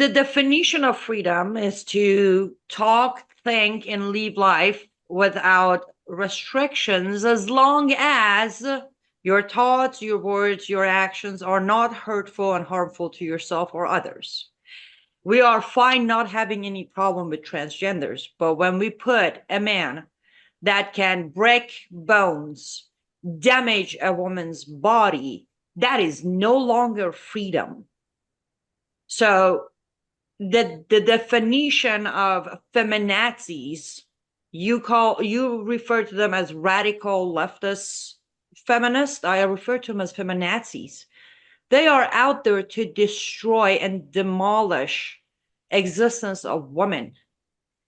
the definition of freedom is to talk, think, and live life without restrictions, as long as your thoughts, your words, your actions are not hurtful and harmful to yourself or others. We are fine not having any problem with transgenders, but when we put a man that can break bones, damage a woman's body, that is no longer freedom. So the definition of feminazis, you refer to them as radical leftist feminists. I refer to them as feminazis. They are out there to destroy and demolish existence of women.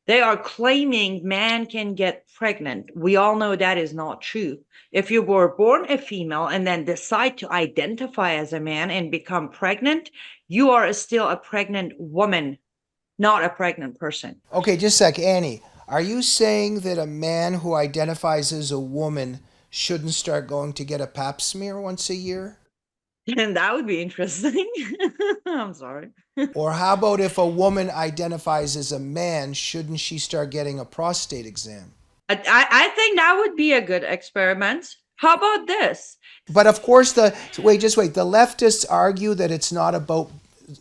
They are claiming man can get pregnant. We all know that is not true. If you were born a female and then decide to identify as a man and become pregnant, you are still a pregnant woman, not a pregnant person. Okay, just a sec, Annie. Are you saying that a man who identifies as a woman shouldn't start going to get a pap smear once a year? And that would be interesting. I'm sorry. Or how about if a woman identifies as a man, shouldn't she start getting a prostate exam? I think that would be a good experiment. How about this? But of course, just wait. The leftists argue that it's not about.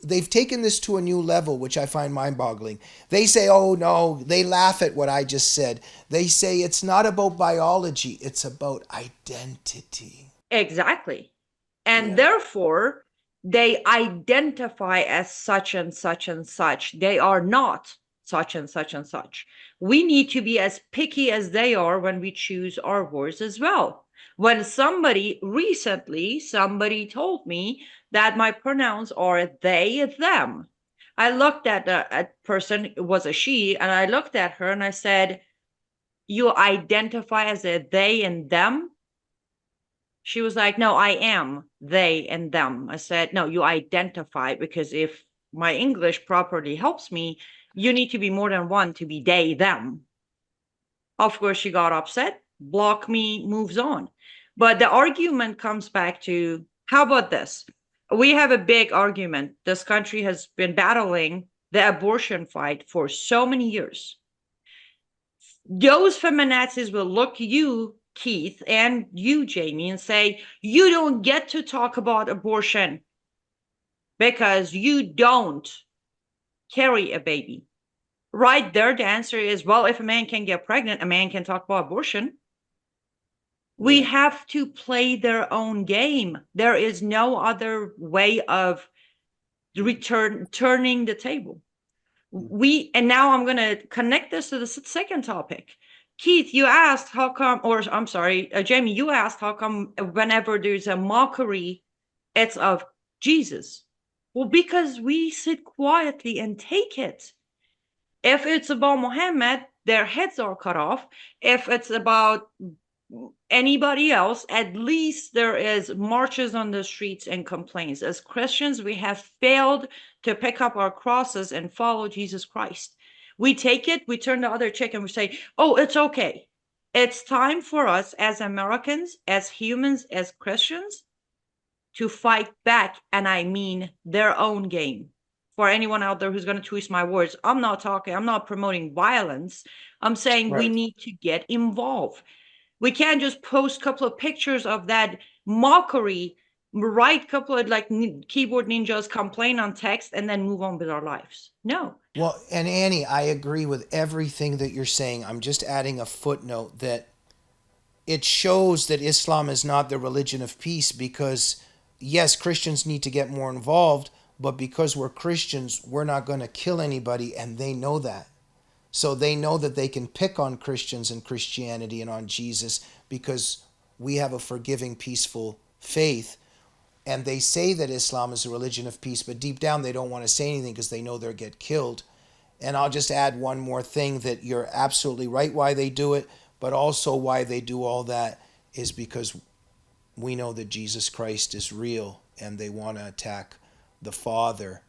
They've taken this to a new level, which I find mind-boggling. They say, "Oh no," they laugh at what I just said. They say it's not about biology; it's about identity. Exactly. And Yeah. therefore, they identify as such and such and such. They are not such and such and such. We need to be as picky as they are when we choose our words as well. When somebody told me that my pronouns are they, them. I looked at a person, it was a she, and I looked at her and I said, "You identify as a they and them?" She was like, "No, I am they and them." I said, "No, you identify, because if my English properly helps me, you need to be more than one to be they, them." Of course, she got upset, block me, moves on. But the argument comes back to, how about this? We have a big argument. This country has been battling the abortion fight for so many years. Those feminazis will look you, Keith, and you, Jamie, and say, "You don't get to talk about abortion because you don't carry a baby." Right there, the answer is, well, if a man can get pregnant, a man can talk about abortion. We Yeah. have to play their own game. There is no other way of turning the table. And now I'm going to connect this to the second topic. Keith, you asked how come, or I'm sorry, Jamie, you asked how come whenever there's a mockery, it's of Jesus. Well, because we sit quietly and take it. If it's about Muhammad, their heads are cut off. If it's about anybody else, at least there is marches on the streets and complaints. As Christians, we have failed to pick up our crosses and follow Jesus Christ. We take it, we turn the other cheek, and we say, "Oh, it's okay." It's time for us as Americans, as humans, as Christians, to fight back, and I mean their own game. For anyone out there who's going to twist my words, I'm not promoting violence. I'm saying we Right. need to get involved. We can't just post a couple of pictures of that mockery, write a couple of like keyboard ninjas, complain on text, and then move on with our lives. No. Well, and Annie, I agree with everything that you're saying. I'm just adding a footnote that it shows that Islam is not the religion of peace because, yes, Christians need to get more involved, but because we're Christians, we're not going to kill anybody, and they know that. So they know that they can pick on Christians and Christianity and on Jesus because we have a forgiving, peaceful faith. And they say that Islam is a religion of peace, but deep down they don't want to say anything because they know they'll get killed. And I'll just add one more thing that you're absolutely right why they do it, but also why they do all that is because we know that Jesus Christ is real and they want to attack the Father.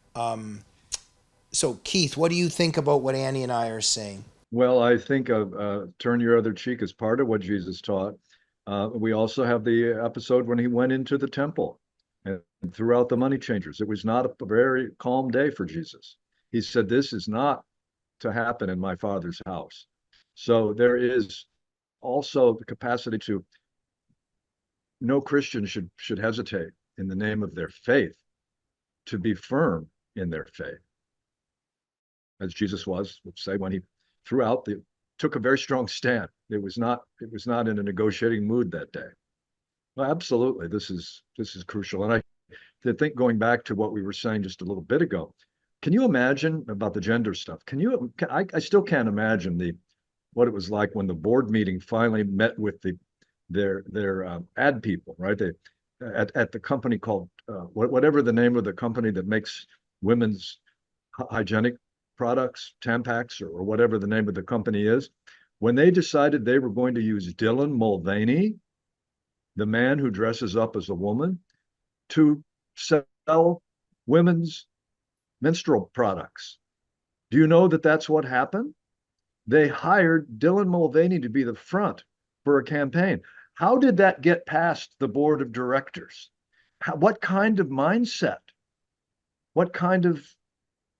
So, Keith, what do you think about what Annie and I are saying? Well, I think turn your other cheek is part of what Jesus taught. We also have the episode when he went into the temple and threw out the money changers. It was not a very calm day for Jesus. He said, this is not to happen in my Father's house. So there is also the capacity to, no Christian should hesitate in the name of their faith to be firm in their faith, as Jesus was, let's say, when he took a very strong stand. It was not in a negotiating mood that day. Well, absolutely, this is crucial. And I think, going back to what we were saying just a little bit ago, can you imagine about the gender stuff? I still can't imagine what it was like when the board meeting finally met with their ad people, right? They at the company called whatever the name of the company that makes women's hygienic products, Tampax, or whatever the name of the company is, when they decided they were going to use Dylan Mulvaney, the man who dresses up as a woman, to sell women's menstrual products. Do you know that that's what happened? They hired Dylan Mulvaney to be the front for a campaign. How did that get past the board of directors? What kind of mindset, what kind of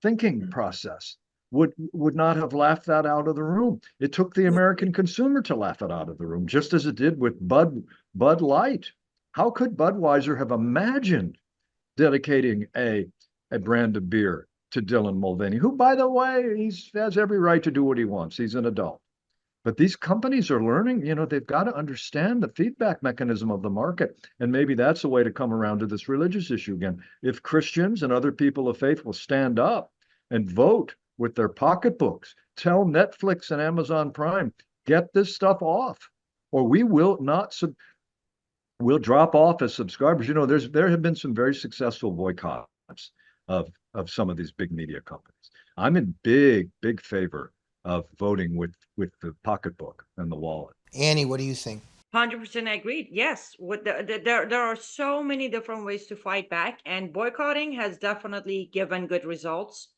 thinking process would not have laughed that out of the room? It took the American consumer to laugh it out of the room, just as it did with Bud Light. How could Budweiser have imagined dedicating a brand of beer to Dylan Mulvaney, who, by the way, he has every right to do what he wants. He's an adult. But these companies are learning, they've got to understand the feedback mechanism of the market. And maybe that's a way to come around to this religious issue again. If Christians and other people of faith will stand up and vote with their pocketbooks, tell Netflix and Amazon Prime, get this stuff off, or we will not we'll drop off as subscribers. There have been some very successful boycotts of some of these big media companies. I'm in big favor of voting with the pocketbook and the wallet. Annie, what do you think? 100% agreed. Yes, there are so many different ways to fight back, and boycotting has definitely given good results.